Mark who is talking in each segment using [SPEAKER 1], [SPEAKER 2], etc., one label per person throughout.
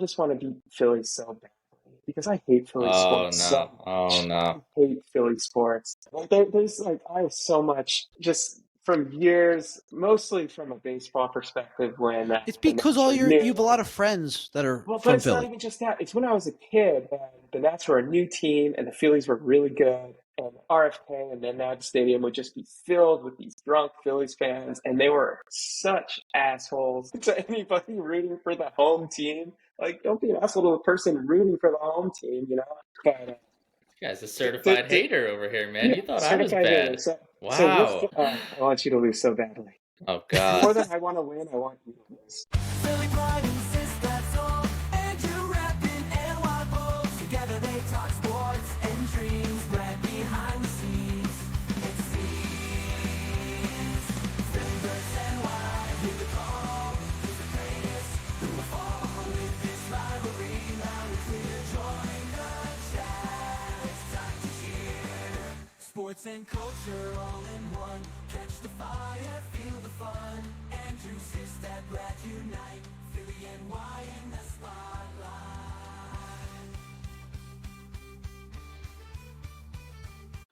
[SPEAKER 1] just want to beat Philly so badly because I hate Philly
[SPEAKER 2] Oh
[SPEAKER 1] sports so
[SPEAKER 2] no. Oh
[SPEAKER 1] much. I
[SPEAKER 2] no.
[SPEAKER 1] hate Philly sports. Like there's like I have so much just from years, mostly from a baseball perspective when
[SPEAKER 3] It's
[SPEAKER 1] the
[SPEAKER 3] because
[SPEAKER 1] Nats were
[SPEAKER 3] you have a
[SPEAKER 1] new.
[SPEAKER 3] lot of friends that are
[SPEAKER 1] Well, but
[SPEAKER 3] from
[SPEAKER 1] it's not
[SPEAKER 3] Philly.
[SPEAKER 1] even just that. It's when I was a kid and the Nats were a new team and the Phillies were really good. And RFK and then that stadium would just be filled with these drunk Phillies fans. And they were such assholes to anybody rooting for the home team. Like, don't be an asshole to the person rooting for the home team, you know? But
[SPEAKER 2] You guy's a certified hater over here, man.
[SPEAKER 1] yeah,
[SPEAKER 2] You thought I was
[SPEAKER 1] certified hater.
[SPEAKER 2] bad.
[SPEAKER 1] So you're,
[SPEAKER 2] Wow.
[SPEAKER 1] I want you to lose so badly.
[SPEAKER 2] Oh God.
[SPEAKER 1] More than I want to win, I want you to lose.
[SPEAKER 4] Philly pride insists that's all. Andrew rapping and wild balls. Together they talk sports and dreams. Right behind the scenes, it seems. Philly versus NY, hear the call. Who's the greatest? Who will fall with this rivalry? Loud and clear, join the chat. It's time to cheer. Sports and culture all in one. Catch the fire, feel the fun. Andrew, Sistad, glad unite. Philly NY in the spotlight.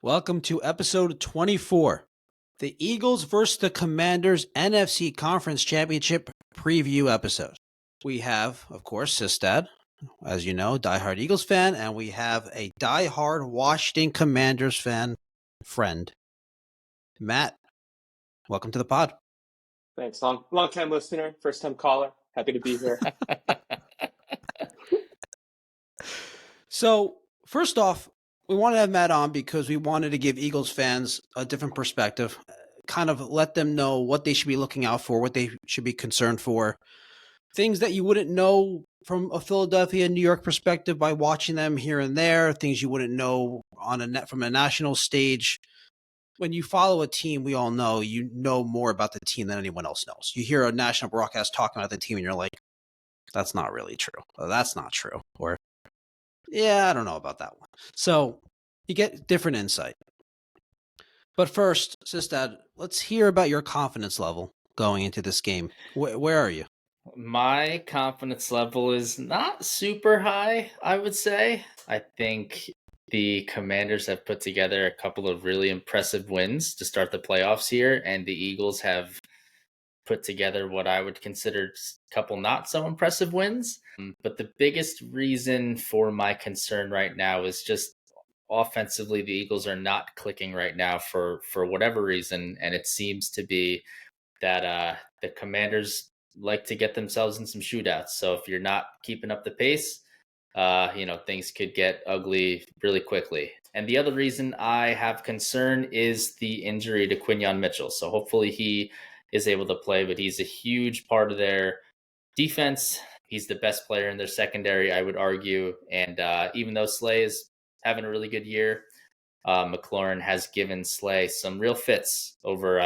[SPEAKER 3] Welcome to episode 24, the Eagles versus the Commanders NFC Conference Championship preview episode. We have, of course, Sistad, as you know, diehard Eagles fan, and we have a diehard Washington Commanders fan friend, Matt. Welcome to the pod.
[SPEAKER 1] Thanks. Long time listener, first time caller. Happy to be here.
[SPEAKER 3] So, first off, we wanted to have Matt on because we wanted to give Eagles fans a different perspective, kind of let them know what they should be looking out for, what they should be concerned for, things that you wouldn't know from a Philadelphia, New York perspective by watching them here and there, things you wouldn't know from a national stage. When you follow a team, we all know you know more about the team than anyone else knows. You hear a national broadcast talking about the team and you're like, that's not really true. Or, that's not true. Or, yeah, I don't know about that one. So you get different insight. But first, Sistad, let's hear about your confidence level going into this game. Where are you?
[SPEAKER 2] My confidence level is not super high, I would say. I think the Commanders have put together a couple of really impressive wins to start the playoffs here, and the Eagles have put together what I would consider a couple not so impressive wins. But the biggest reason for my concern right now is just offensively, the Eagles are not clicking right now for whatever reason, and it seems to be that the Commanders like to get themselves in some shootouts. So if you're not keeping up the pace, things could get ugly really quickly. And the other reason I have concern is the injury to Quinyon Mitchell. So hopefully he is able to play, but he's a huge part of their defense. He's the best player in their secondary, I would argue. And even though Slay is having a really good year, McLaurin has given Slay some real fits over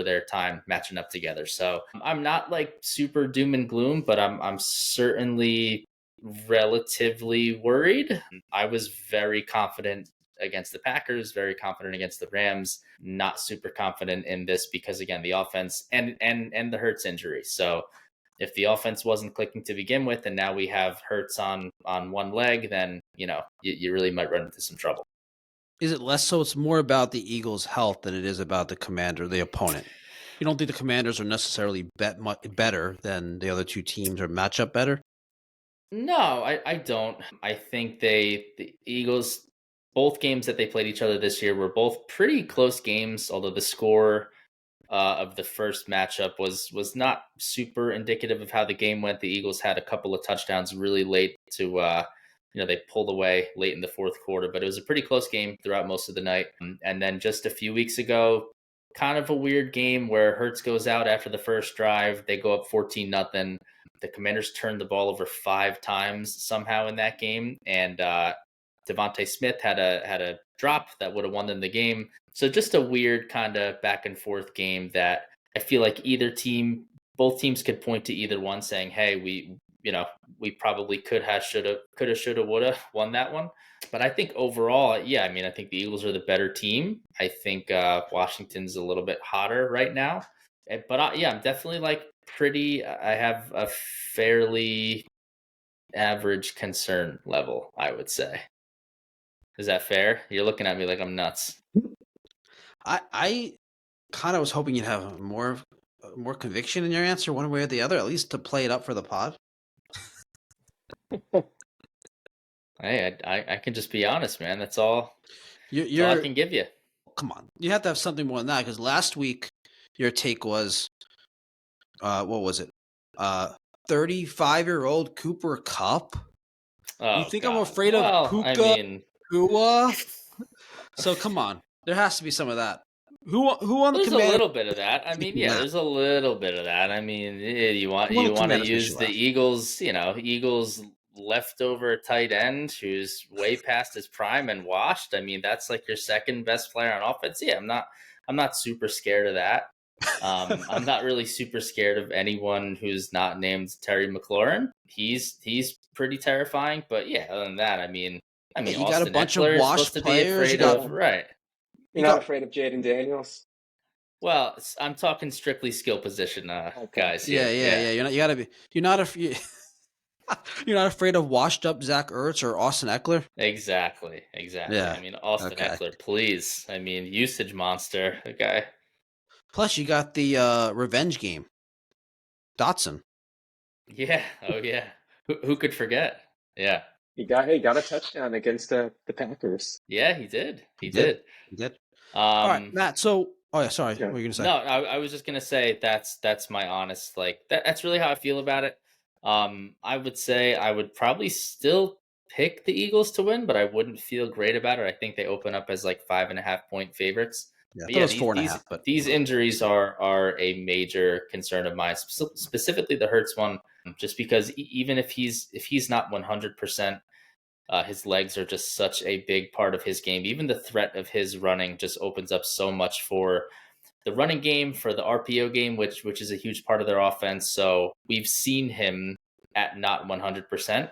[SPEAKER 2] their time matching up together. So I'm not like super doom and gloom, but I'm certainly relatively worried. I was very confident against the Packers, very confident against the Rams, not super confident in this because again, the offense and the Hurts injury. So if the offense wasn't clicking to begin with, and now we have Hurts on one leg, then you really might run into some trouble.
[SPEAKER 3] Is it less so it's more about the Eagles' health than it is about the commander, the opponent? You don't think the Commanders are necessarily better than the other two teams or match up better?
[SPEAKER 2] No, I don't. I think the Eagles, both games that they played each other this year were both pretty close games, although the score of the first matchup was not super indicative of how the game went. The Eagles had a couple of touchdowns really late to they pulled away late in the fourth quarter, but it was a pretty close game throughout most of the night. And then just a few weeks ago, kind of a weird game where Hurts goes out after the first drive. They go up 14-0. The Commanders turned the ball over 5 times somehow in that game. And Devontae Smith had a drop that would have won them the game. So just a weird kind of back and forth game that I feel like both teams could point to either one saying, hey, we probably coulda, shoulda, woulda won that one. But I think overall, yeah, I think the Eagles are the better team. I think Washington's a little bit hotter right now. But I'm definitely I have a fairly average concern level, I would say. Is that fair? You're looking at me like I'm nuts.
[SPEAKER 3] I kind of was hoping you'd have more conviction in your answer, one way or the other, at least to play it up for the pod.
[SPEAKER 2] Hey, I can just be honest, man. That's all. That's all
[SPEAKER 3] You're
[SPEAKER 2] I can give you.
[SPEAKER 3] come on. You have to have something more than that, because last week your take was, what was it? 35-year-old Cooper Kupp.
[SPEAKER 2] Oh,
[SPEAKER 3] You think
[SPEAKER 2] God.
[SPEAKER 3] I'm afraid of
[SPEAKER 2] Well, I
[SPEAKER 3] Puka
[SPEAKER 2] mean,
[SPEAKER 3] Tua? So come on, there has to be some of that. Who on the
[SPEAKER 2] there's a
[SPEAKER 3] Commanders?
[SPEAKER 2] little bit of that. I mean, yeah,
[SPEAKER 3] Left.
[SPEAKER 2] there's a little bit of that. I mean, you want
[SPEAKER 3] Who on the
[SPEAKER 2] to
[SPEAKER 3] Commanders makes
[SPEAKER 2] use
[SPEAKER 3] you
[SPEAKER 2] the
[SPEAKER 3] laugh?
[SPEAKER 2] Eagles, Eagles leftover tight end who's way past his prime and washed. I mean, that's like your second best player on offense. Yeah, I'm not super scared of that. I'm not really super scared of anyone who's not named Terry McLaurin. He's pretty terrifying, but yeah, other than that, I mean,
[SPEAKER 3] You got a
[SPEAKER 2] Austin
[SPEAKER 3] bunch of
[SPEAKER 2] Eckler is
[SPEAKER 3] washed
[SPEAKER 2] supposed to be
[SPEAKER 3] players.
[SPEAKER 2] afraid
[SPEAKER 3] You got
[SPEAKER 2] of, right?
[SPEAKER 1] You're not afraid of Jaden Daniels?
[SPEAKER 2] Well, I'm talking strictly skill position guys here.
[SPEAKER 3] Yeah. You're not afraid of washed up Zach Ertz or Austin Eckler.
[SPEAKER 2] Exactly.
[SPEAKER 3] Yeah.
[SPEAKER 2] I mean, Austin
[SPEAKER 3] Okay.
[SPEAKER 2] Eckler, please. I mean, usage monster, the guy.
[SPEAKER 3] Plus, you got the revenge game, Dotson.
[SPEAKER 2] Yeah. Oh yeah. Who could forget? Yeah.
[SPEAKER 1] He got a touchdown against the Packers.
[SPEAKER 2] Yeah, he did. He
[SPEAKER 3] did.
[SPEAKER 2] did.
[SPEAKER 3] He did. All right,
[SPEAKER 2] Um,
[SPEAKER 3] Matt. So, sorry.
[SPEAKER 1] Yeah.
[SPEAKER 3] What were you gonna say?
[SPEAKER 2] No, I was just gonna say that's my honest that's really how I feel about it. I would say I would probably still pick the Eagles to win, but I wouldn't feel great about it. I think they open up as like 5.5-point favorites.
[SPEAKER 3] Yeah, I
[SPEAKER 2] But
[SPEAKER 3] thought
[SPEAKER 2] yeah,
[SPEAKER 3] it was 4.5. But
[SPEAKER 2] these injuries are a major concern of mine, specifically the Hurts one, just because even if he's not 100%. His legs are just such a big part of his game. Even the threat of his running just opens up so much for the running game, for the RPO game, which is a huge part of their offense. So we've seen him at not 100%,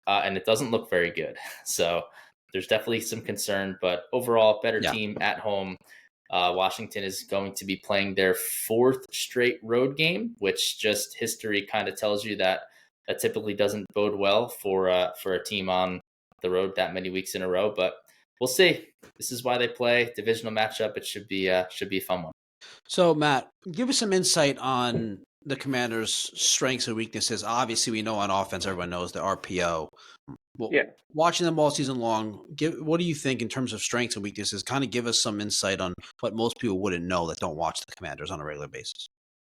[SPEAKER 2] and it doesn't look very good. So there's definitely some concern, but overall, better team at home. Washington is going to be playing their fourth straight road game, which just history kind of tells you that typically doesn't bode well for a team on the road that many weeks in a row. But we'll see. This is why they play divisional matchup. It should be a fun one.
[SPEAKER 3] So, Matt, give us some insight on the Commanders' strengths and weaknesses. Obviously, we know on offense, everyone knows the RPO. Well,
[SPEAKER 1] Yeah.
[SPEAKER 3] Watching them all season long, what do you think in terms of strengths and weaknesses? Kind of give us some insight on what most people wouldn't know that don't watch the Commanders on a regular basis.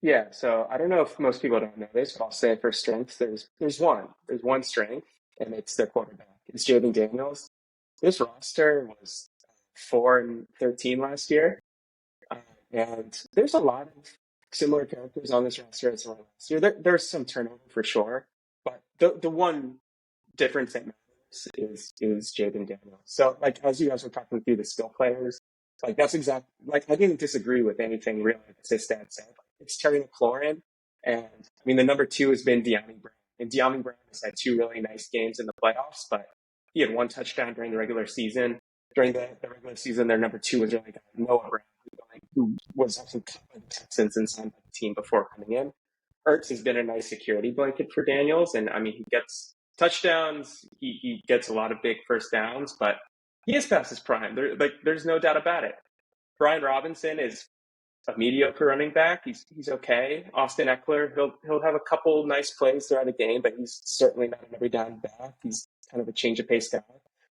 [SPEAKER 1] Yeah, so I don't know if most people don't know this, but I'll say for strengths, there's one strength, and it's their quarterback. It's Jaden Daniels. This roster was 4-13 last year, and there's a lot of similar characters on this roster as well last year. There's some turnover for sure, but the one difference that matters is Jaden Daniels. So, like, as you guys were talking through the skill players, like, that's exactly, like, I didn't disagree with anything really that Sistad said. It's Terry McLaurin, and I mean, the number two has been De'Ami Brown. And De'Ami Brown has had two really nice games in the playoffs, but he had one touchdown during the regular season. During the regular season, their number two was really Noah Brown, who was also cut by the Texans and signed by the team before coming in. Ertz has been a nice security blanket for Daniels, and I mean, he gets touchdowns, he gets a lot of big first downs, but he is past his prime. There's no doubt about it. Brian Robinson is a mediocre running back. He's okay. Austin Eckler, he'll have a couple nice plays throughout the game, but he's certainly not an every down back. He's kind of a change of pace guy.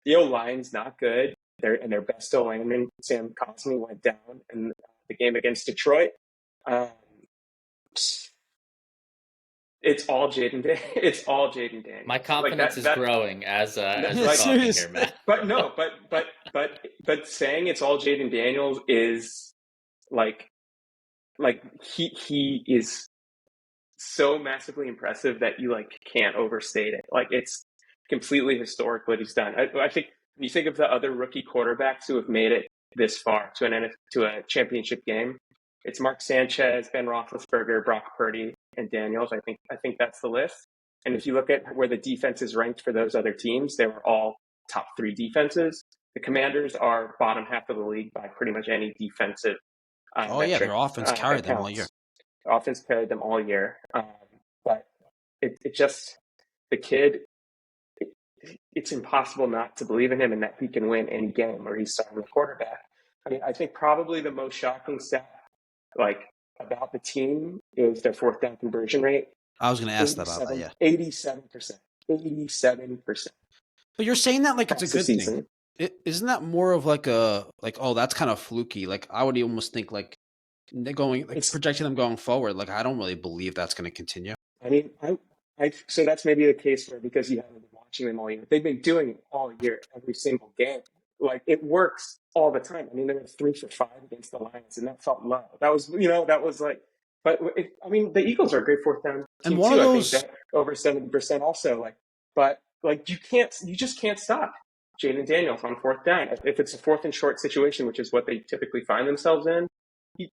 [SPEAKER 1] The O-line's not good. Their best O-lineman, Sam Cosmi, went down in the game against Detroit. It's all Jaden Daniels.
[SPEAKER 2] My confidence is growing as we're
[SPEAKER 1] like,
[SPEAKER 2] talking here, Matt.
[SPEAKER 1] But saying it's all Jaden Daniels is like he is so massively impressive that you can't overstate it. Like, it's completely historic what he's done. I think when you think of the other rookie quarterbacks who have made it this far to a championship game, it's Mark Sanchez, Ben Roethlisberger, Brock Purdy, and Daniels. I think that's the list. And if you look at where the defense is ranked for those other teams, they were all top three defenses. The Commanders are bottom half of the league by pretty much any defensive metric.
[SPEAKER 3] Their offense carried them all year.
[SPEAKER 1] Offense carried them all year. But it just, the kid it's impossible not to believe in him and that he can win any game where he's starting the quarterback. I mean, I think probably the most shocking stat, like, about the team is their fourth down conversion rate.
[SPEAKER 3] I was going to ask that about that, yeah.
[SPEAKER 1] 87%. 87%.
[SPEAKER 3] But you're saying that like it's a
[SPEAKER 1] That's the
[SPEAKER 3] good
[SPEAKER 1] season.
[SPEAKER 3] thing. Isn't that more of like oh, that's kind of fluky? Like I would almost think like they're going, like projecting them going forward. Like I don't really believe that's going to continue.
[SPEAKER 1] I mean, so that's maybe the case where, because you haven't been watching them all year, they've been doing it all year, every single game. Like, it works all the time. I mean, they were 3 for 5 against the Lions, and that felt low. That was, that was like, but I mean, the Eagles are a great fourth down team
[SPEAKER 3] And one
[SPEAKER 1] too.
[SPEAKER 3] of those,
[SPEAKER 1] I think that over 70% also. Like, but like you just can't stop Jaden Daniels on fourth down. If it's a fourth and short situation, which is what they typically find themselves in,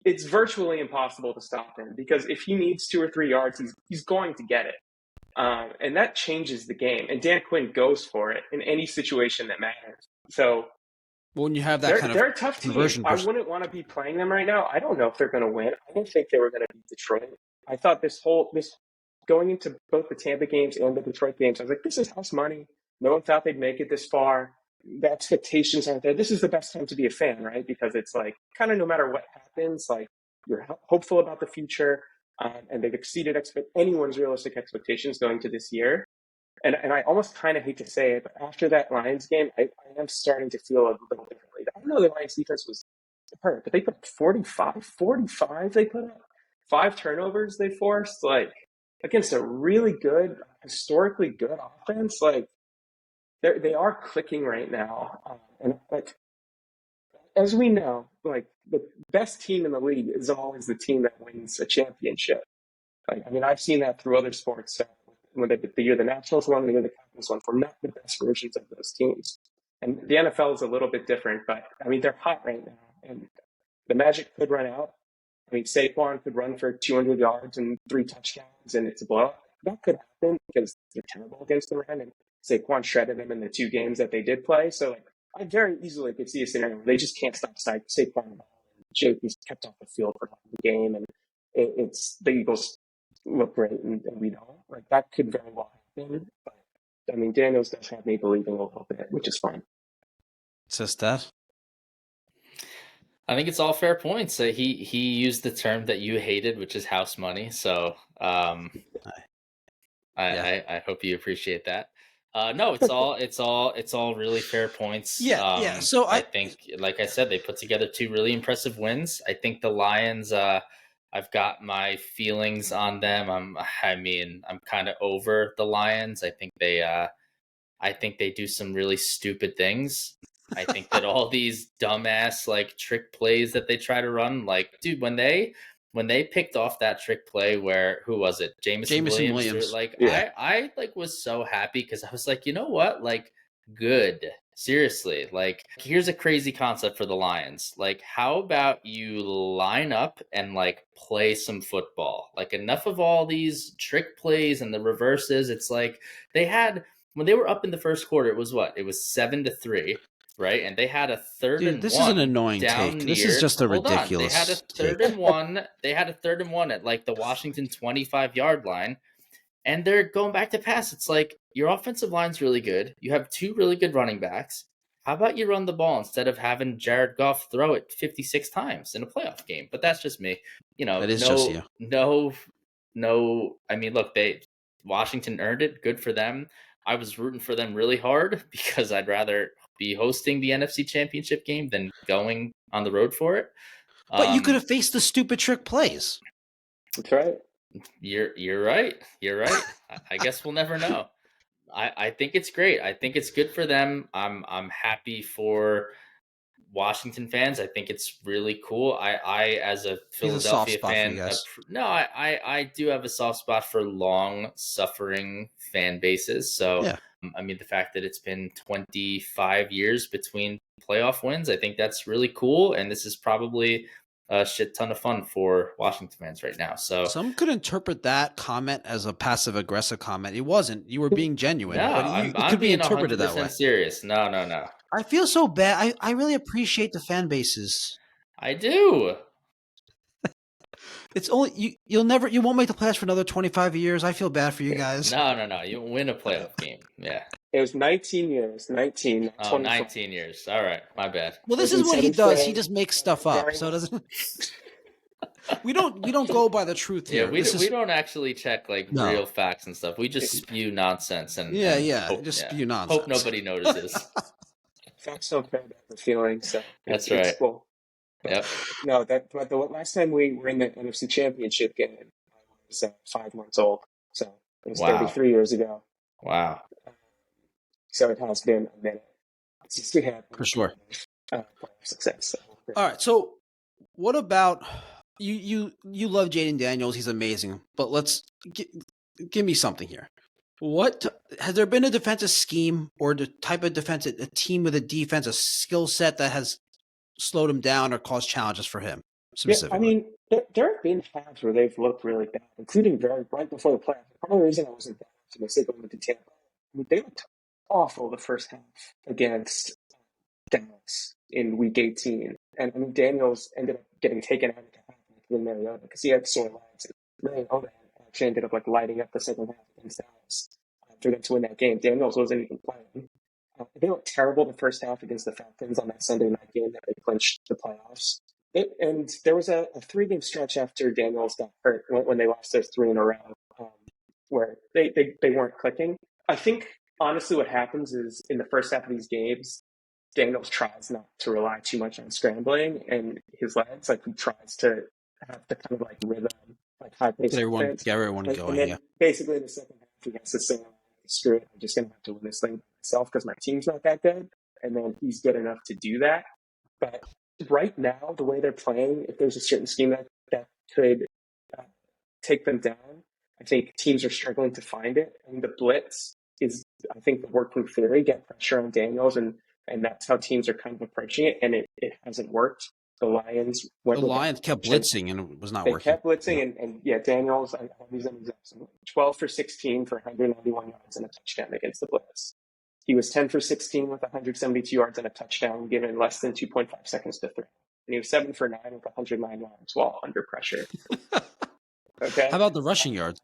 [SPEAKER 1] it's virtually impossible to stop him, because if he needs 2 or 3 yards, he's going to get it. And that changes the game. And Dan Quinn goes for it in any situation that matters. So
[SPEAKER 3] when you have that
[SPEAKER 1] they're a tough team. I wouldn't want to be playing them right now. I don't know if they're going to win. I didn't think they were going to beat Detroit. I thought this going into both the Tampa games and the Detroit games, I was like, this is house money. No one thought they'd make it this far. The expectations aren't there. This is the best time to be a fan, right? Because it's like, kind of no matter what happens, like, you're hopeful about the future. And they've exceeded anyone's realistic expectations going to this year. And I almost kind of hate to say it, but after that Lions game, I am starting to feel a little differently. I know the Lions defense was hurt, but they put 45 they put up. 5 turnovers they forced, like, against a really good, historically good offense. Like, they are clicking right now. And like, as we know, like, the best team in the league is always the team that wins a championship. Like, I mean, I've seen that through other sports. When the year the Nationals won, the year the Capitals won, we're not the best versions of those teams. And the NFL is a little bit different, but I mean, they're hot right now, and the Magic could run out. I mean, Saquon could run for 200 yards and 3 touchdowns, and it's a blowout. That could happen because they're terrible against the run, and Saquon shredded them in the 2 games that they did play. So, like, I very easily could see a scenario where they just can't stop Saquon. JP's kept off the field for the game, and it's the Eagles look great, and we don't. Like, that could very well happen. But I mean, Daniels does have me believing a little bit, which is fine.
[SPEAKER 3] Sistad?
[SPEAKER 2] I think it's all fair points. He used the term that you hated, which is house money. So I hope you appreciate that. No, it's all really fair points.
[SPEAKER 3] Yeah. So
[SPEAKER 2] I think, like I said, they put together 2 really impressive wins. I think the Lions, I've got my feelings on them. I'm kind of over the Lions. I think they do some really stupid things. I think that all these dumbass, like, trick plays that they try to run, like, dude, when they picked off that trick play where, who was it? Jameson Williams. Like, yeah. I like was so happy because I was like, you know what? Like, good. Seriously. Like, here's a crazy concept for the Lions. Like, how about you line up and, like, play some football? Like, enough of all these trick plays and the reverses. It's like when they were up in the first quarter, it was 7-3. Right, and they had a third and 1.
[SPEAKER 3] This is an annoying take. This is just a ridiculous.
[SPEAKER 2] They had a third and 1. They had a third and 1 at, like, the Washington 25-yard line, and they're going back to pass. It's like, your offensive line's really good. You have 2 really good running backs. How about you run the ball instead of having Jared Goff throw it 56 times in a playoff game? But that's just me. That is just you. No. I mean, look, Washington earned it. Good for them. I was rooting for them really hard because I'd rather be hosting the NFC Championship game than going on the road for it.
[SPEAKER 3] But you could have faced the stupid trick plays.
[SPEAKER 1] That's right.
[SPEAKER 2] You're right. I guess we'll never know. I think it's great. I think it's good for them. I'm happy for Washington fans. I think it's really cool. I as a Philadelphia fan, I do have a soft spot for long suffering fan bases. So yeah. I mean, the fact that it's been 25 years between playoff wins, I think that's really cool. And this is probably a shit ton of fun for Washington fans right now. So
[SPEAKER 3] some could interpret that comment as a passive aggressive comment. It wasn't. You were being genuine.
[SPEAKER 2] No,
[SPEAKER 3] but it could be interpreted that way.
[SPEAKER 2] Serious. No.
[SPEAKER 3] I feel so bad. I really appreciate the fan bases.
[SPEAKER 2] I do.
[SPEAKER 3] It's only you won't make the playoffs for another 25 years. I feel bad for you guys.
[SPEAKER 2] No. You win a playoff game. Yeah.
[SPEAKER 1] It was 19 years. 19.
[SPEAKER 2] Oh,
[SPEAKER 1] 24.
[SPEAKER 2] 19 years. All right. My bad.
[SPEAKER 3] Well, this
[SPEAKER 1] was
[SPEAKER 3] is
[SPEAKER 1] in
[SPEAKER 3] what he
[SPEAKER 1] seventh
[SPEAKER 3] does. He
[SPEAKER 1] grade.
[SPEAKER 3] just makes stuff up.
[SPEAKER 1] Very
[SPEAKER 3] So it
[SPEAKER 1] nice.
[SPEAKER 3] doesn't. We don't go by the truth
[SPEAKER 2] Yeah,
[SPEAKER 3] here.
[SPEAKER 2] we don't actually check like
[SPEAKER 3] No.
[SPEAKER 2] real facts and stuff. We just spew nonsense and
[SPEAKER 3] Yeah. Just
[SPEAKER 2] yeah,
[SPEAKER 3] spew nonsense.
[SPEAKER 2] hope nobody notices.
[SPEAKER 1] Facts don't care about the feelings, so
[SPEAKER 2] That's
[SPEAKER 1] it's
[SPEAKER 2] right.
[SPEAKER 1] cool.
[SPEAKER 2] Yep.
[SPEAKER 1] No, but the last time we were in the NFC Championship game, I was 5 months old, so it was
[SPEAKER 2] Wow.
[SPEAKER 1] 33 years ago.
[SPEAKER 2] Wow.
[SPEAKER 1] So it has been a minute since we had
[SPEAKER 3] For sure.
[SPEAKER 1] playoff success. So.
[SPEAKER 3] All right. So, what about you? You love Jaden Daniels. He's amazing. But let's give me something here. What has there been a defensive scheme or the type of defense, a team with a defense, a skill set that has slowed him down or caused challenges for him specifically?
[SPEAKER 1] Yeah, I mean, there have been halves where they've looked really bad, including right before the playoffs. Part of the reason I wasn't that optimistic going into Tampa, I mean, they looked awful the first half against Dallas in Week 18, and I mean, Daniels ended up getting taken out of the half in Mariota because he had sore legs. Mariota actually ended up like lighting up the second half against Dallas for them to win that game. Daniels wasn't even playing. They looked terrible the first half against the Falcons on that Sunday night game that they clinched the playoffs. And there was a 3-game stretch after Daniels got hurt when they lost those 3 in a row, where they weren't clicking. I think, honestly, what happens is in the first half of these games, Daniels tries not to rely too much on scrambling and his legs. Like, he tries to have the kind of like rhythm, like high pace offense.
[SPEAKER 3] Get everyone going.
[SPEAKER 1] And then basically in the second half, he has to say, screw it, I'm just going to have to win this thing by myself because my team's not that good. And then he's good enough to do that. But right now, the way they're playing, if there's a certain scheme that could take them down, I think teams are struggling to find it. And the blitz is, I think, the working theory, get pressure on Daniels, and that's how teams are kind of approaching it, and it hasn't worked. The Lions
[SPEAKER 3] kept blitzing, and it was not working.
[SPEAKER 1] They kept blitzing, and Daniels, I'll use them exactly. 12 for 16 for 191 yards and a touchdown against the blitz. He was 10 for 16 with 172 yards and a touchdown, given less than 2.5 seconds to throw. And he was 7 for 9 with 109 yards while under pressure. Okay.
[SPEAKER 3] How about the rushing yards?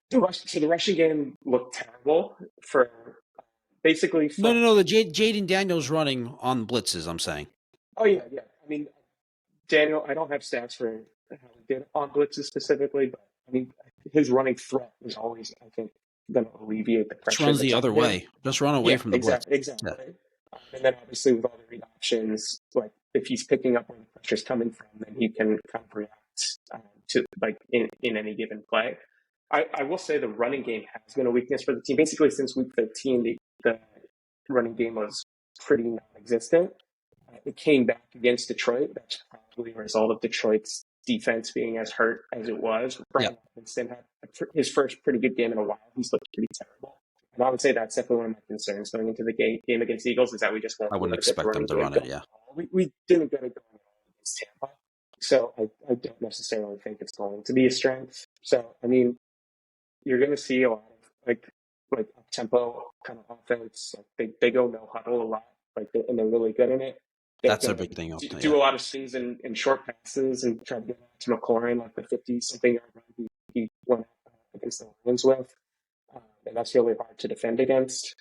[SPEAKER 1] The rushing game looked terrible for basically.
[SPEAKER 3] No. The Jaden Daniels running on blitzes, I'm saying.
[SPEAKER 1] Oh, yeah. I mean, Daniel, I don't have stats for how he did on blitzes specifically, but I mean, his running threat is always, I think, going to alleviate the pressure.
[SPEAKER 3] Just runs the other way. Just run away from the blitz.
[SPEAKER 1] Exactly. Yeah. And then obviously with all the read options, like if he's picking up where the pressure's coming from, then he can kind of react to like in any given play. I will say the running game has been a weakness for the team. Basically, since week 13, the running game was pretty non-existent. It came back against Detroit. That's probably a result of Detroit's defense being as hurt as it was. Brian Winston had his first pretty good game in a while. He's looked pretty terrible. And I would say that's definitely one of my concerns going into the game against the Eagles is that we just won't.
[SPEAKER 3] I wouldn't expect them to run it, yeah.
[SPEAKER 1] We didn't get it going against Tampa. So I don't necessarily think it's going to be a strength. So, I mean, you're going to see a lot of like up-tempo kind of offense. Like they go no huddle a lot, and they're really good in it.
[SPEAKER 3] That's a big thing.
[SPEAKER 1] Do a lot of things in short passes and try to get out to McLaurin, like the 50-something yard run he went against the Lions with. And that's really hard to defend against.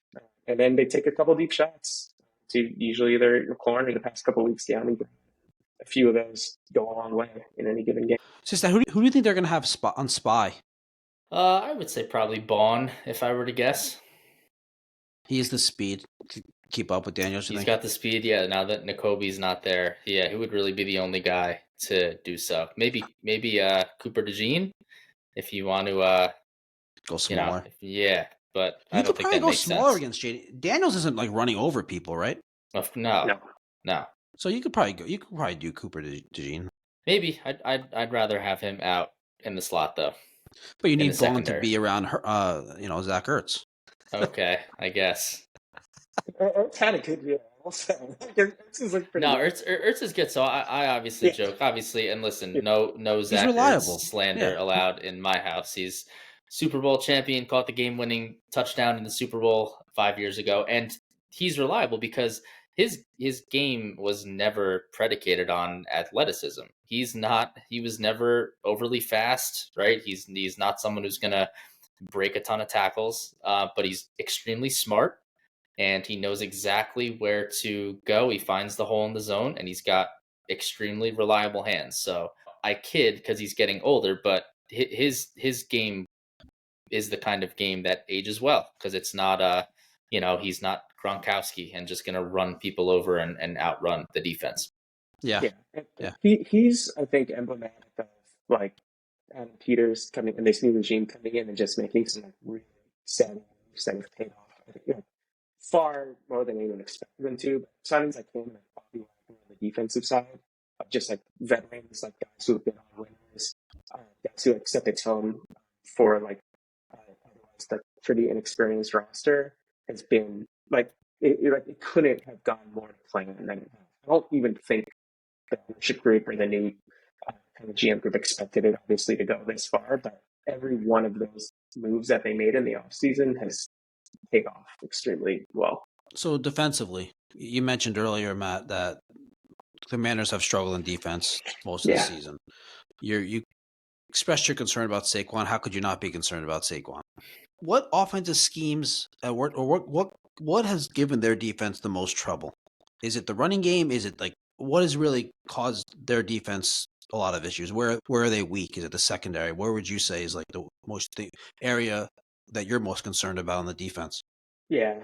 [SPEAKER 1] And then they take a couple deep shots to usually either McLaurin or the past couple of weeks down. A few of those go a long way in any given game.
[SPEAKER 3] Sistad, who do you think they're going to have on spy?
[SPEAKER 2] I would say probably Bond, if I were to guess.
[SPEAKER 3] He has the speed to keep up with Daniels.
[SPEAKER 2] He's got the speed, yeah. Now that N'Kobe's not there, yeah, he would really be the only guy to do so. Maybe Cooper DeJean, if you want to
[SPEAKER 3] go smaller.
[SPEAKER 2] But I don't think that makes sense. You could probably go
[SPEAKER 3] smaller against JD. Daniels isn't like running over people, right?
[SPEAKER 2] No.
[SPEAKER 3] So you could probably do Cooper DeJean.
[SPEAKER 2] Maybe I'd rather have him out in the slot though.
[SPEAKER 3] But you need Bond to be around Zach Ertz.
[SPEAKER 2] Okay, I guess.
[SPEAKER 1] Ertz had a good year. Ertz is like pretty
[SPEAKER 2] Ertz is good. So I obviously joke, obviously, and listen, no Zach Ertz slander allowed in my house. He's Super Bowl champion, caught the game-winning touchdown in the Super Bowl 5 years ago, and he's reliable because his game was never predicated on athleticism. He was never overly fast, right? He's not someone who's gonna break a ton of tackles, but he's extremely smart and he knows exactly where to go. He finds the hole in the zone and he's got extremely reliable hands. So I kid because he's getting older, but his game is the kind of game that ages well because it's not he's not Gronkowski and just gonna run people over and outrun the defense.
[SPEAKER 3] Yeah.
[SPEAKER 1] Yeah.
[SPEAKER 3] Yeah.
[SPEAKER 1] He's, I think, emblematic of like Adam Peters coming in, this new regime coming in and just making some like really savvy moves that have paid off. I think, far more than anyone expected them to. But signings like him and Bobby Wagner on the defensive side of just like veterans, like guys who have been on winners, guys who like set the tone for like otherwise like pretty inexperienced roster has been like it couldn't have gone more to plan than it has. I don't even think the ownership group or the new kind of GM group expected it obviously to go this far, but every one of those moves that they made in the offseason has paid off extremely well.
[SPEAKER 3] So defensively, you mentioned earlier, Matt, that Commanders have struggled in defense most of the season. You expressed your concern about Saquon. How could you not be concerned about Saquon? What offensive schemes what has given their defense the most trouble? Is it the running game? Is it like what has really caused their defense a lot of issues? Where are they weak? Is it the secondary? Where would you say is like the area that you're most concerned about on the defense?
[SPEAKER 1] Yeah,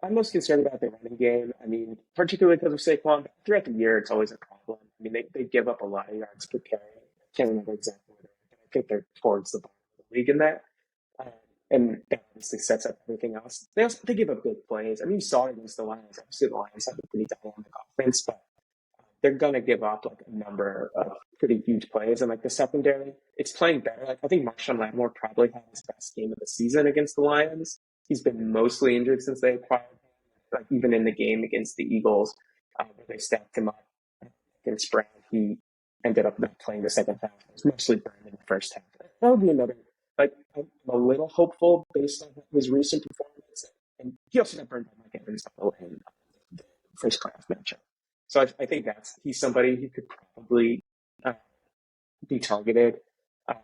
[SPEAKER 1] I'm most concerned about the running game. I mean, particularly because of Saquon, but throughout the year, it's always a problem. I mean, they give up a lot of yards per carry. I can't remember exactly what they're at, but I think they're towards the bottom of the league in that. And that obviously sets up everything else. They give up big plays. I mean, you saw it against the Lions. Obviously, the Lions have a pretty dynamic offense, but they're going to give up like a number of pretty huge plays. And like the secondary, it's playing better. Like I think Marshawn Lattimore probably had his best game of the season against the Lions. He's been mostly injured since they acquired him. Like even in the game against the Eagles, where they stacked him up against Brown, he ended up not playing the second half. It was mostly burned in the first half. That would be another. Like I'm a little hopeful based on his recent performance, and he also got burned by Mike Evans in the first class matchup. So I think he's somebody who could probably be targeted. I'm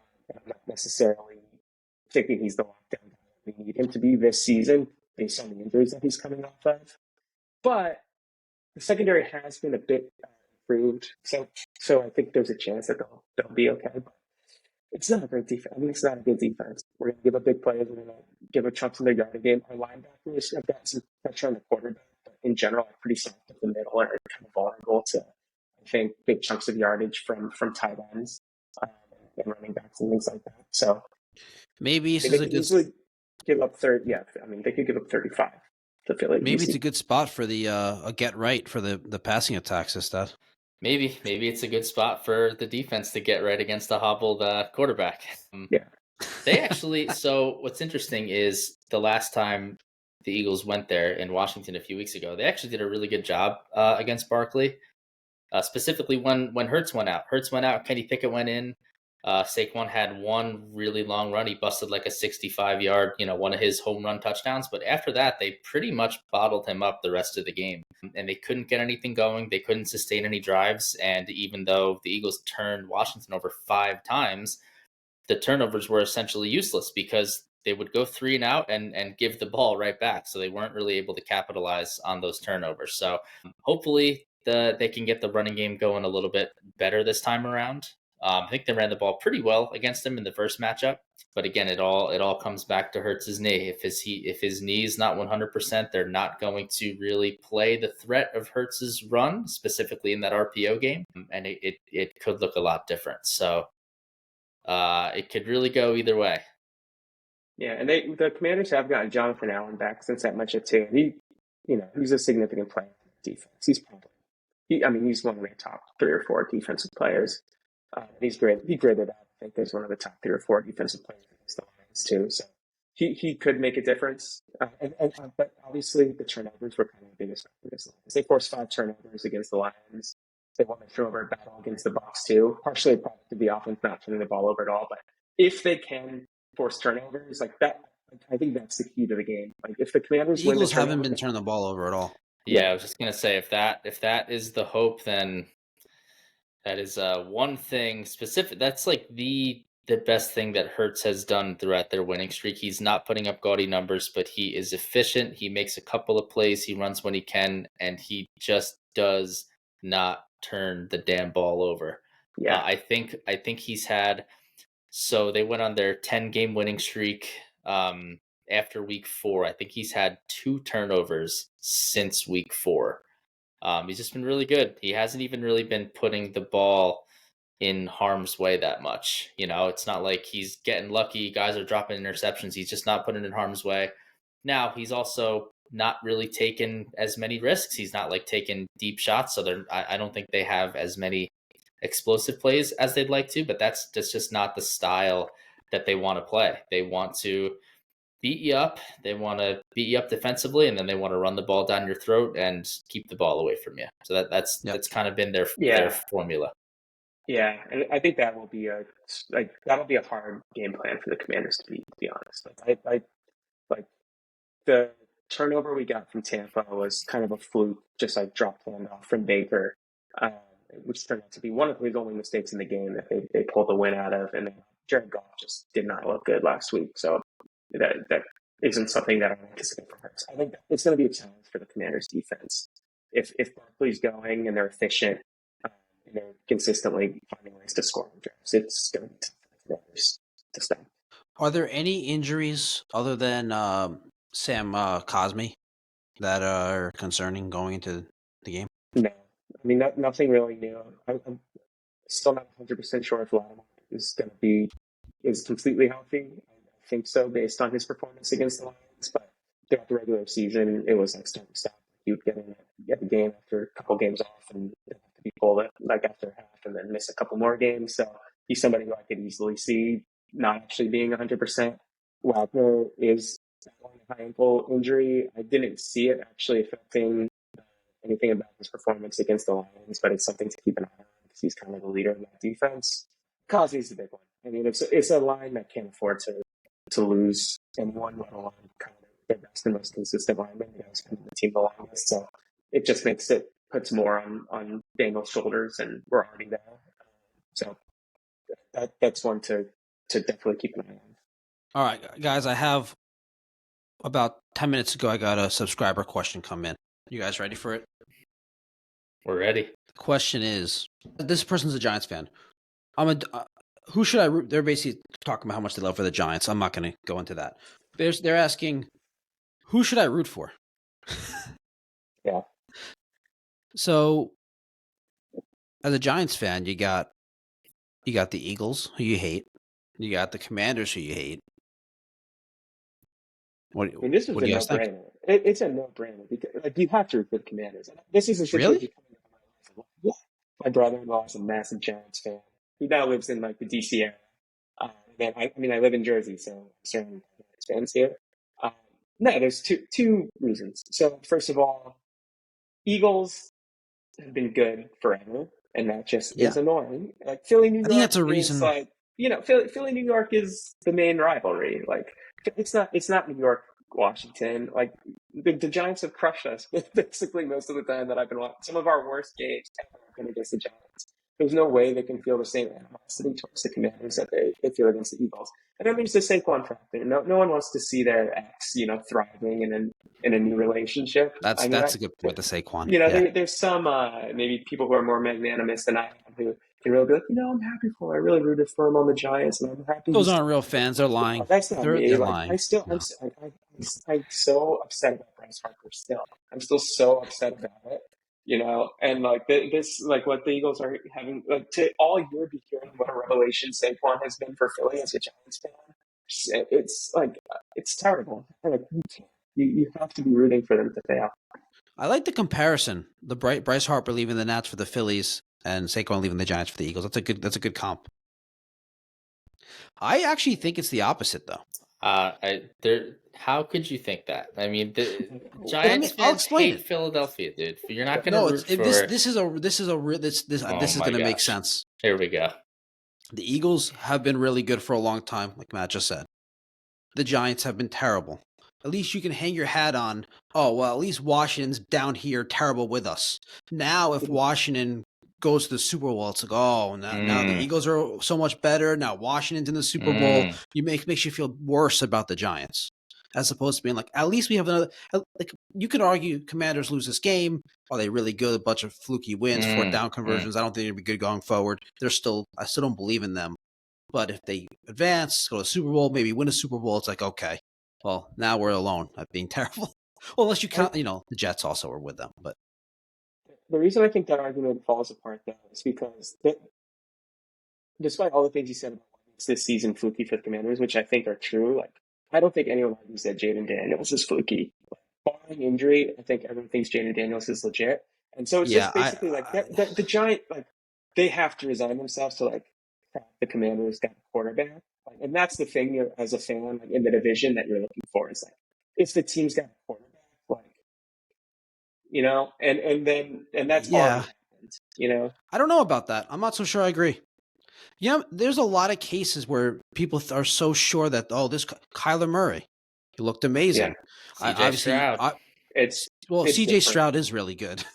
[SPEAKER 1] not necessarily thinking he's the lockdown guy we need him to be this season based on the injuries that he's coming off of. But the secondary has been a bit improved, so I think there's a chance that they'll be okay. But it's not a great defense. I mean, it's not a good defense. We're going to give up big plays. We're going to give up chunks in their yardage game. Our linebackers have got some pressure on the quarterback, but in general, are pretty soft up the middle and are kind of vulnerable to, I think, big chunks of yardage from tight ends and running backs and things like that. So
[SPEAKER 3] maybe this
[SPEAKER 1] they
[SPEAKER 3] is a
[SPEAKER 1] could
[SPEAKER 3] good
[SPEAKER 1] easily give up 30. Yeah, I mean, they could give up 35 to Philly.
[SPEAKER 3] maybe it's a good spot for the a get right for the passing attack, Sistad.
[SPEAKER 2] Maybe it's a good spot for the defense to get right against a hobbled quarterback.
[SPEAKER 1] Yeah.
[SPEAKER 2] They actually, so what's interesting is the last time the Eagles went there in Washington a few weeks ago, they actually did a really good job against Barkley. Specifically when Hurts went out. Kenny Pickett went in. Saquon had one really long run. He busted like a 65-yard, one of his home run touchdowns. But after that, they pretty much bottled him up the rest of the game. And they couldn't get anything going. They couldn't sustain any drives. And even though the Eagles turned Washington over 5 times, the turnovers were essentially useless because they would go 3 and out and give the ball right back. So they weren't really able to capitalize on those turnovers. So hopefully they can get the running game going a little bit better this time around. I think they ran the ball pretty well against him in the first matchup, but again, it all comes back to Hurts' knee. If his knee is not 100%, they're not going to really play the threat of Hurts' run, specifically in that RPO game, and it could look a lot different. So it could really go either way.
[SPEAKER 1] Yeah, and the Commanders have gotten Jonathan Allen back since that matchup too. He's a significant player on defense. He's one of the top 3 or 4 defensive players. He's great. He graded out. I think he's one of the top 3 or 4 defensive players against the Lions too. So he could make a difference. But obviously the turnovers were kind of the biggest factor against the Lions. They forced 5 turnovers against the Lions. They won the turnover battle against the Bucs too. Partially a product of the offense not turning the ball over at all. But if they can force turnovers like that, I think that's the key to the game. Like if the Commanders win, the
[SPEAKER 3] Eagles haven't been turning the ball over at all.
[SPEAKER 2] Yeah, I was just gonna say if that is the hope, then that is one thing specific. That's like the the best thing that Hurts has done throughout their winning streak. He's not putting up gaudy numbers, but he is efficient. He makes a couple of plays. He runs when he can, and he just does not turn the damn ball over.
[SPEAKER 1] Yeah.
[SPEAKER 2] I think he's had. So they went on their 10-game winning streak after week 4. I think he's had 2 turnovers since week 4. He's just been really good. He hasn't even really been putting the ball in harm's way that much. It's not like he's getting lucky. Guys are dropping interceptions. He's just not putting it in harm's way. Now, he's also not really taken as many risks. He's not like taking deep shots. So I don't think they have as many explosive plays as they'd like to, but that's just not the style that they want to play. They want to beat you up. They want to beat you up defensively, and then they want to run the ball down your throat and keep the ball away from you. So that's kind of been their formula.
[SPEAKER 1] Yeah, and I think that will be that'll be a hard game plan for the Commanders to be honest. Like the turnover we got from Tampa was kind of a fluke, just like dropped handoff from Baker, which turned out to be one of his only mistakes in the game that they pulled the win out of. And then Jared Goff just did not look good last week, so that isn't something that I anticipate from Hurts. I think it's going to be a challenge for the Commanders defense if Barkley's going and they're efficient. And they're consistently finding ways to score in drives. It's going to be tough for the Commanders to stop.
[SPEAKER 3] Are there any injuries other than Sam Cosmi that are concerning going into the game?
[SPEAKER 1] No. I mean, nothing really new. I'm still not 100% sure if Lattimore is completely healthy. I think so based on his performance against the Lions, but throughout the regular season, it was like start and stop. He would get the game after a couple games off and be pulled like after half and then miss a couple more games. So he's somebody who I could easily see not actually being 100%. Wagner is battling a high ankle injury. I didn't see it actually affecting anything about his performance against the Lions, but it's something to keep an eye on because he's kind of the leader in that defense. Cosby's the big one. I mean, it's a line that can't afford to lose anyone, let alone kind of their best and most consistent lineman. It's kind of the team the longest, so it just puts more on Daniel's shoulders, and we're already there. So that's one to definitely keep an eye on.
[SPEAKER 3] All right, guys, I have about 10 minutes ago, I got a subscriber question come in. You guys ready for it?
[SPEAKER 2] We're ready.
[SPEAKER 3] The question is, this person's a Giants fan. Who should I root? They're basically talking about how much they love for the Giants. I'm not going to go into that. They're asking, who should I root for?
[SPEAKER 1] Yeah.
[SPEAKER 3] So, as a Giants fan, you got the Eagles, who you hate. You got the Commanders, who you hate.
[SPEAKER 1] This is a no-brainer. It's a no-brainer because you have to root for the Commanders. This is a situation. Really? Yeah. My brother-in-law is a massive Giants fan. He now lives in the DC area. I live in Jersey, so I'm certainly fans here. No, there's two reasons. So first of all, Eagles have been good forever, and that just is annoying. Like Philly, New York.
[SPEAKER 3] I think that's a reason.
[SPEAKER 1] Philly, New York is the main rivalry. Like it's not New York, Washington. Like the Giants have crushed us basically most of the time that I've been watching. Some of our worst games ever have been against the Giants. There's no way they can feel the same animosity towards the Commanders that they feel against the Eagles. And that means the Saquon factor. No one wants to see their ex, thriving in a new relationship.
[SPEAKER 3] That's a good point, the Saquon.
[SPEAKER 1] There's some maybe people who are more magnanimous than I am who can really be like, I'm happy for him. I really rooted for him on the Giants, and I'm happy.
[SPEAKER 3] Those aren't real fans. They're lying.
[SPEAKER 1] That's not me.
[SPEAKER 3] They're lying.
[SPEAKER 1] I'm so upset about Bryce Harper still. I'm still so upset about it. And like this, like what the Eagles are having, like to all year be hearing what a revelation Saquon has been for Philly as a Giants fan. It's like, it's terrible. Like, you have to be rooting for them to fail.
[SPEAKER 3] I like the comparison. The Bryce Harper leaving the Nats for the Phillies and Saquon leaving the Giants for the Eagles. That's a good comp. I actually think it's the opposite though.
[SPEAKER 2] How could you think that? I mean, the Giants fans hate Philadelphia, dude. You're not going to root for
[SPEAKER 3] this is going to make sense.
[SPEAKER 2] Here we go.
[SPEAKER 3] The Eagles have been really good for a long time, like Matt just said. The Giants have been terrible. At least you can hang your hat on, at least Washington's down here terrible with us. Now, if Washington goes to the Super Bowl, it's like, oh, now the Eagles are so much better. Now Washington's in the Super Bowl. Makes you feel worse about the Giants, as opposed to being like, at least we have another. Like, you could argue Commanders lose this game. Are they really good? A bunch of fluky wins, fourth down conversions. I don't think they'd be good going forward. I still don't believe in them. But if they advance, go to the Super Bowl, maybe win a Super Bowl, it's like, okay, well, now we're alone at being terrible. Well, unless you count, the Jets also were with them. But
[SPEAKER 1] the reason I think that argument falls apart, though, is because despite all the things you said about what makes this season fluky for the Commanders, which I think are true, like, I don't think anyone argues that Jaden Daniels is fluky. Like, barring injury, I think everyone thinks Jaden Daniels is legit. And so it's just basically the Giant, like, they have to resign themselves to, like, the Commanders got a quarterback. Like, and that's the thing as a fan, like, in the division that you're looking for is, like, if the team's got a quarterback, like, and that's already happened,
[SPEAKER 3] I don't know about that. I'm not so sure I agree. Yeah, there's a lot of cases where people are so sure that, this Kyler Murray, he looked amazing.
[SPEAKER 2] CJ Stroud.
[SPEAKER 3] CJ Stroud is really good.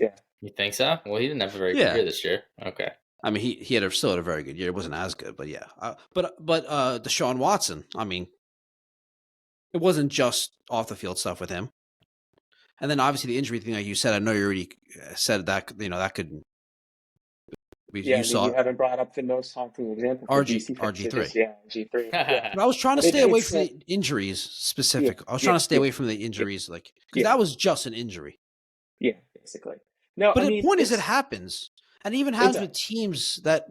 [SPEAKER 1] Yeah.
[SPEAKER 2] You think so? Well, he didn't have a very good year this year. Okay.
[SPEAKER 3] I mean, he still had a very good year. It wasn't as good, but yeah. But Deshaun Watson, I mean, it wasn't just off the field stuff with him. And then obviously the injury thing, like you said, I know you already said that, that could.
[SPEAKER 1] You haven't brought up the most haunting example.
[SPEAKER 3] RG3.
[SPEAKER 1] Yeah, RG3. Yeah.
[SPEAKER 3] But I was trying to stay away from the injuries specific. I was trying to stay away from the injuries, because that was just an injury.
[SPEAKER 1] Yeah, basically. No,
[SPEAKER 3] but the point is, it happens. And it even happens with teams that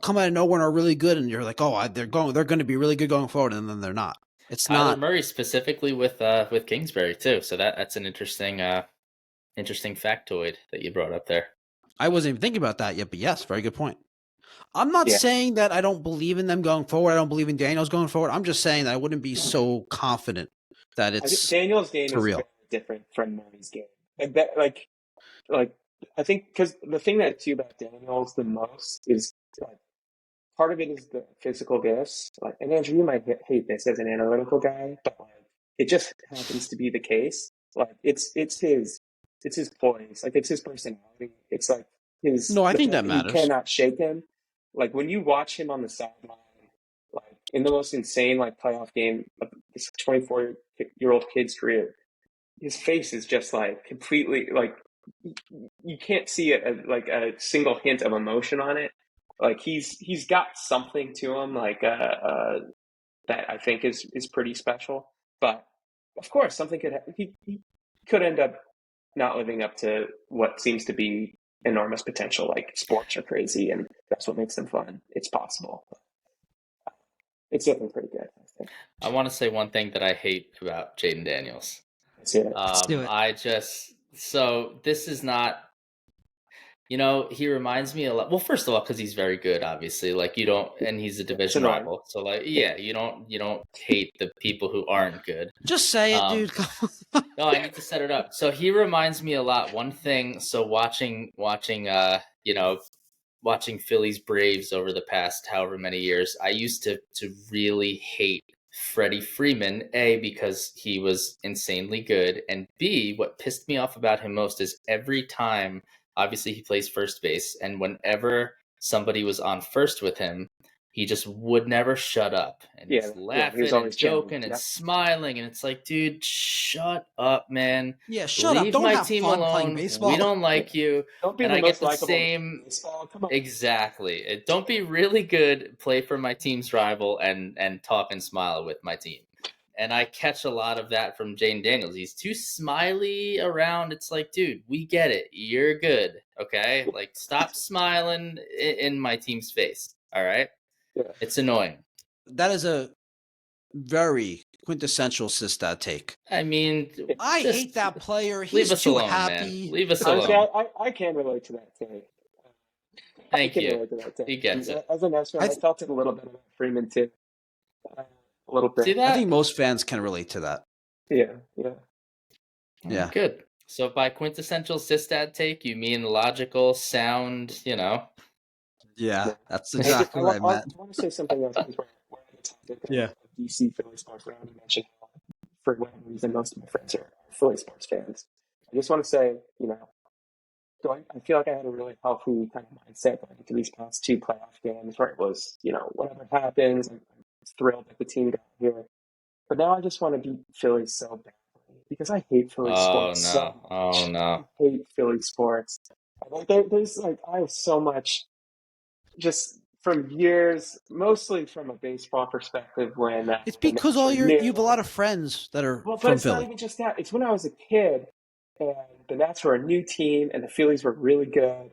[SPEAKER 3] come out of nowhere and are really good, and you're like, they're going to be really good going forward, and then they're not. It's
[SPEAKER 2] Kyler
[SPEAKER 3] not
[SPEAKER 2] Murray specifically with Kingsbury too. So that's an interesting factoid that you brought up there.
[SPEAKER 3] I wasn't even thinking about that yet, but yes, very good point. I'm not saying that I don't believe in them going forward. I don't believe in Daniels going forward. I'm just saying that I wouldn't be so confident that it's
[SPEAKER 1] Daniels' game is very different from Murray's game. Like I think because the thing that too about Daniels the most is part of it is the physical gifts. And Andrew, you might hate this as an analytical guy, but it just happens to be the case. It's his poise. It's his personality. It's his.
[SPEAKER 3] No, I think that matters.
[SPEAKER 1] You cannot shake him. When you watch him on the sideline, in the most insane playoff game of this 24-year-old kid's career, his face is just completely you can't see a single hint of emotion on it. He's got something to him that I think is pretty special. But of course, something he could end up not living up to what seems to be enormous potential. Sports are crazy, and that's what makes them fun. It's possible. It's definitely pretty good, I think.
[SPEAKER 2] I want to say one thing that I hate about Jaden Daniels.
[SPEAKER 1] Let's do it.
[SPEAKER 2] So this is not, he reminds me a lot. Well, first of all, because he's very good, obviously. And he's a division rival. So you don't hate the people who aren't good.
[SPEAKER 3] Just say it, dude.
[SPEAKER 2] No, I need to set it up. So he reminds me a lot. One thing. So watching Phillies Braves over the past however many years, I used to really hate Freddie Freeman, A, because he was insanely good, and B, what pissed me off about him most is every time, obviously he plays first base, and whenever somebody was on first with him, he just would never shut up. And he's laughing and joking and smiling, and it's like, dude, shut up, man.
[SPEAKER 3] Yeah, shut up. Don't
[SPEAKER 2] my
[SPEAKER 3] have
[SPEAKER 2] team
[SPEAKER 3] fun
[SPEAKER 2] alone.
[SPEAKER 3] playing baseball.
[SPEAKER 2] We don't like you.
[SPEAKER 1] Don't be
[SPEAKER 2] and
[SPEAKER 1] the
[SPEAKER 2] I
[SPEAKER 1] most
[SPEAKER 2] get the same.
[SPEAKER 1] Come on.
[SPEAKER 2] Exactly. Don't be really good, play for my team's rival, and talk and smile with my team. And I catch a lot of that from Jaden Daniels. He's too smiley around. It's like, dude, we get it. You're good, okay? Stop smiling in my team's face, all right?
[SPEAKER 1] Yeah.
[SPEAKER 2] It's annoying.
[SPEAKER 3] That is a very quintessential Sistad take.
[SPEAKER 2] I mean,
[SPEAKER 3] I hate that player. He's
[SPEAKER 2] us
[SPEAKER 3] too
[SPEAKER 2] alone,
[SPEAKER 3] happy.
[SPEAKER 2] Man. Leave us
[SPEAKER 1] Honestly,
[SPEAKER 2] alone.
[SPEAKER 1] I can relate to that take.
[SPEAKER 2] Thank you. He gets it.
[SPEAKER 1] As a Nets fan, I felt it a little bit about Freeman too. A little bit.
[SPEAKER 2] See that?
[SPEAKER 3] I think most fans can relate to that.
[SPEAKER 1] Yeah.
[SPEAKER 2] Good. So by quintessential Sistad take, you mean logical, sound,
[SPEAKER 3] Yeah, that's exactly what I meant.
[SPEAKER 1] I want to say something else. We're on the topic of DC Philly sports. Where I mentioned how, for whatever reason, most of my friends are Philly sports fans. I just want to say, I feel like I had a really healthy kind of mindset going into these past 2 playoff games where it was, whatever happens, I'm thrilled that the team got here. But now I just want to beat Philly so badly because I hate Philly
[SPEAKER 2] Oh
[SPEAKER 1] sports so
[SPEAKER 2] no.
[SPEAKER 1] much.
[SPEAKER 2] Oh no.
[SPEAKER 1] I hate Philly sports. There's I have so much just from years, mostly from a baseball perspective when
[SPEAKER 3] It's
[SPEAKER 1] the
[SPEAKER 3] because
[SPEAKER 1] Nats were
[SPEAKER 3] you have a
[SPEAKER 1] new.
[SPEAKER 3] lot of friends that are
[SPEAKER 1] Well, but
[SPEAKER 3] from
[SPEAKER 1] it's not
[SPEAKER 3] Philly.
[SPEAKER 1] even just that. It's when I was a kid and the Nats were a new team and the Phillies were really good.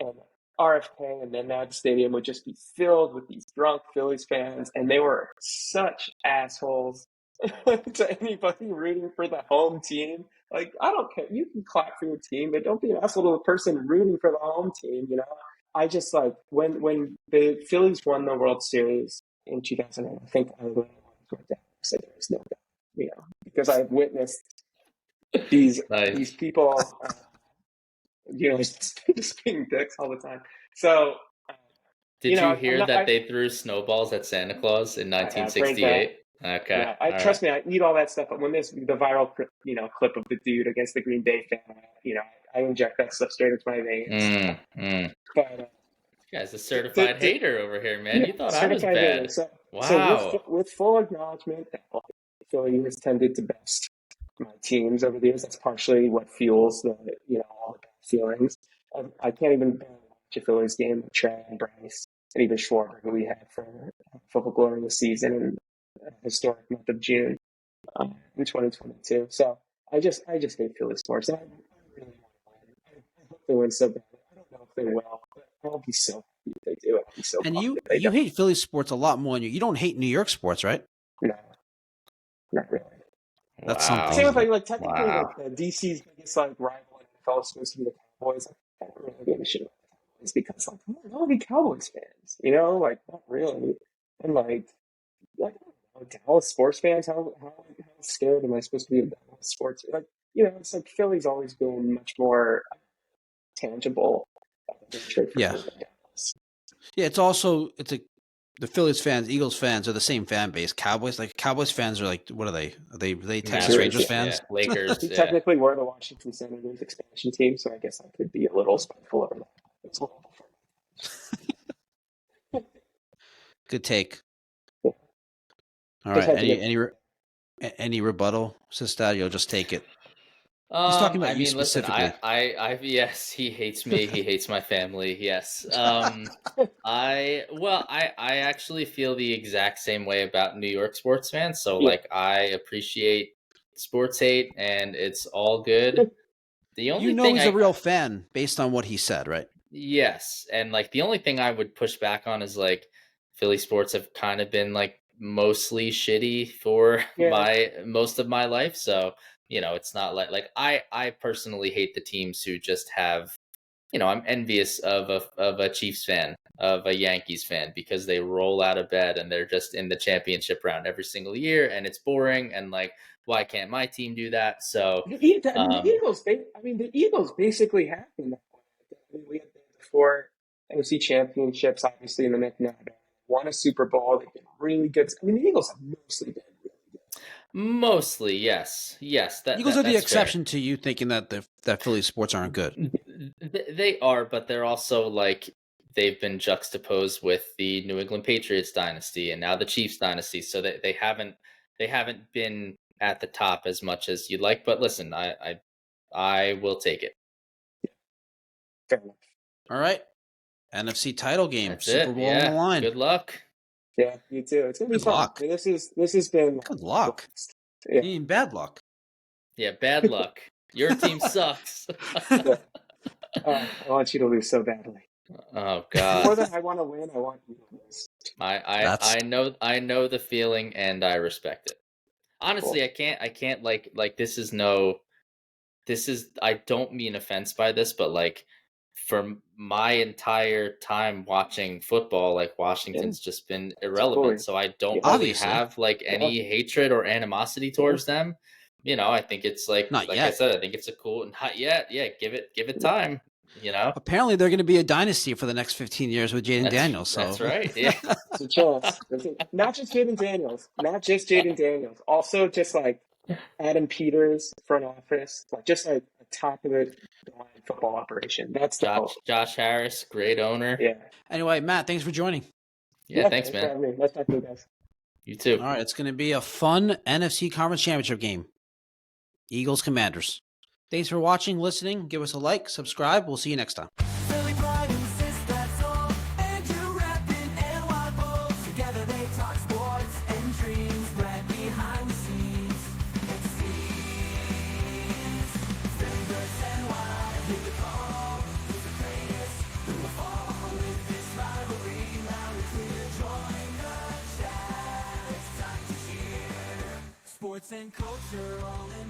[SPEAKER 1] And RFK and then Nats Stadium would just be filled with these drunk Phillies fans. And they were such assholes to anybody rooting for the home team. Like, I don't care. You can clap for your team, but don't be an asshole to the person rooting for the home team. I just like when the Phillies won the World Series in 2008, I think I went to my dad and said there was no doubt, because I've witnessed these
[SPEAKER 2] Nice.
[SPEAKER 1] people, just being dicks all the time. So,
[SPEAKER 2] Did you
[SPEAKER 1] I'm
[SPEAKER 2] hear
[SPEAKER 1] not.
[SPEAKER 2] that they threw snowballs at Santa Claus in
[SPEAKER 1] I've heard that.
[SPEAKER 2] 1968? Okay.
[SPEAKER 1] Yeah,
[SPEAKER 2] All right.
[SPEAKER 1] trust me, I need all that stuff. But when there's the viral, clip of the dude against the Green Bay fan, I inject that stuff straight into my veins. But
[SPEAKER 2] You guys, a certified hater over here, man. You thought I was
[SPEAKER 1] certified hater.
[SPEAKER 2] bad.
[SPEAKER 1] So
[SPEAKER 2] Wow.
[SPEAKER 1] with full acknowledgement that Philly has tended to best my teams over the years. That's partially what fuels the all the bad feelings. I can't even watch a Phillies game with Trey and Bryce and even Schwarber, who we had for Football Glory this season and a historic month of June in 2022. So I just hate Philly sports. And I really want to win. I hope they win so bad. I don't know if they will, but I'll be so happy if they do. I'll be so
[SPEAKER 3] And
[SPEAKER 1] pumped
[SPEAKER 3] you
[SPEAKER 1] if they don't.
[SPEAKER 3] hate Philly sports a lot more than you don't hate New York sports, right?
[SPEAKER 1] No, not really.
[SPEAKER 3] That's
[SPEAKER 2] Wow.
[SPEAKER 3] something.
[SPEAKER 1] Same with like technically
[SPEAKER 2] Wow.
[SPEAKER 1] like DC's biggest like rival in the NFL is supposed to be the Cowboys. I don't really give a shit about the Cowboys because like I'm not really Cowboys fans, like not really. And like I don't know, Dallas sports fans, how scared am I supposed to be of Dallas sports? Like it's like Philly's always been much more tangible than
[SPEAKER 3] Yeah.
[SPEAKER 1] Dallas.
[SPEAKER 3] Yeah, it's the Phillies fans, Eagles fans are the same fan base. Cowboys fans are like, what are they? Are they Texas
[SPEAKER 1] Mavericks,
[SPEAKER 3] Rangers
[SPEAKER 1] yeah.
[SPEAKER 3] fans?
[SPEAKER 2] Yeah. Lakers.
[SPEAKER 1] We
[SPEAKER 2] Yeah.
[SPEAKER 1] technically were the Washington Senators expansion team, so I guess I could be a little spiteful over that. It's a little
[SPEAKER 3] Good take.
[SPEAKER 1] Yeah.
[SPEAKER 3] All
[SPEAKER 1] Just
[SPEAKER 3] right.
[SPEAKER 1] had to
[SPEAKER 3] Any rebuttal, Sistad? You'll just take it. He's talking about you
[SPEAKER 2] Listen,
[SPEAKER 3] specifically.
[SPEAKER 2] yes, he hates me. He hates my family. Yes. I actually feel the exact same way about New York sports fans. So
[SPEAKER 1] Yeah.
[SPEAKER 2] like, I appreciate sports hate and it's all good. The only thing
[SPEAKER 3] he's a real fan based on what he said, right?
[SPEAKER 2] Yes, and like the only thing I would push back on is like Philly sports have kind of been like mostly shitty for most of my life. So, it's not like I personally hate the teams who just have, I'm envious of a Chiefs fan, of a Yankees fan, because they roll out of bed and they're just in the championship round every single year and it's boring and like, why can't my team do that? So
[SPEAKER 1] the Eagles. The Eagles basically have been that way. We had the 4 NFC championships, obviously in the mix now. Won a Super Bowl. They've been really good. The Eagles have mostly been really good.
[SPEAKER 2] Mostly, yes.
[SPEAKER 3] Eagles are the
[SPEAKER 2] that's
[SPEAKER 3] exception to you thinking that that Philly sports aren't good.
[SPEAKER 2] They are, but they're also like they've been juxtaposed with the New England Patriots dynasty and now the Chiefs dynasty, so they haven't been at the top as much as you'd like. But listen, I will take it.
[SPEAKER 1] Fair enough.
[SPEAKER 3] All right. NFC title game,
[SPEAKER 2] That's
[SPEAKER 3] Super
[SPEAKER 2] it.
[SPEAKER 3] Bowl on the line.
[SPEAKER 2] Good luck.
[SPEAKER 1] Yeah, you too. It's gonna be
[SPEAKER 3] Good
[SPEAKER 1] fun.
[SPEAKER 3] luck.
[SPEAKER 1] This has been
[SPEAKER 3] Good luck.
[SPEAKER 1] Yeah.
[SPEAKER 3] You mean bad luck.
[SPEAKER 2] Yeah, bad luck. Your team sucks.
[SPEAKER 1] I want you to lose so badly.
[SPEAKER 2] Oh God.
[SPEAKER 1] More than I want to win, I want you to lose.
[SPEAKER 2] I know the feeling and I respect it. Honestly,
[SPEAKER 1] Cool.
[SPEAKER 2] I can't like I don't mean offense by this, but like for my entire time watching football, like Washington's just been irrelevant.
[SPEAKER 1] Totally.
[SPEAKER 2] So I don't
[SPEAKER 1] Yeah.
[SPEAKER 2] really
[SPEAKER 3] Obviously.
[SPEAKER 2] have like any hatred or animosity towards them. I think it's like
[SPEAKER 3] Not
[SPEAKER 2] I
[SPEAKER 3] yet.
[SPEAKER 2] said, I think it's a cool, not yet. Yeah, give it time.
[SPEAKER 3] Apparently, they're going to be a dynasty for the next 15 years with Jaden Daniels. So
[SPEAKER 2] That's right. Yeah.
[SPEAKER 1] It's a chance. Not just Jaden Daniels. Also just like Adam Peters, front office. Like just like top of the line football operation. That's the hope.
[SPEAKER 2] Josh Harris, great owner.
[SPEAKER 1] Yeah.
[SPEAKER 3] Anyway, Matt, thanks for joining.
[SPEAKER 2] Yeah, thanks,
[SPEAKER 1] for
[SPEAKER 2] man.
[SPEAKER 1] having me. Nice talking to you guys.
[SPEAKER 2] You too.
[SPEAKER 3] All right, it's going to be a fun NFC Conference Championship game. Eagles Commanders. Thanks for watching, listening. Give us a like, subscribe. We'll see you next time.
[SPEAKER 4] Philly pride and Sistad soul. Andrew rapping and Wild Bulls. Together they talk sports and dreams. Right behind the scenes. It's scenes. Fingers and wide. Hit the call. Who's the greatest? Who will fall with this rivalry? Loud and clear. Join the chat. It's time to hear. Sports and culture all in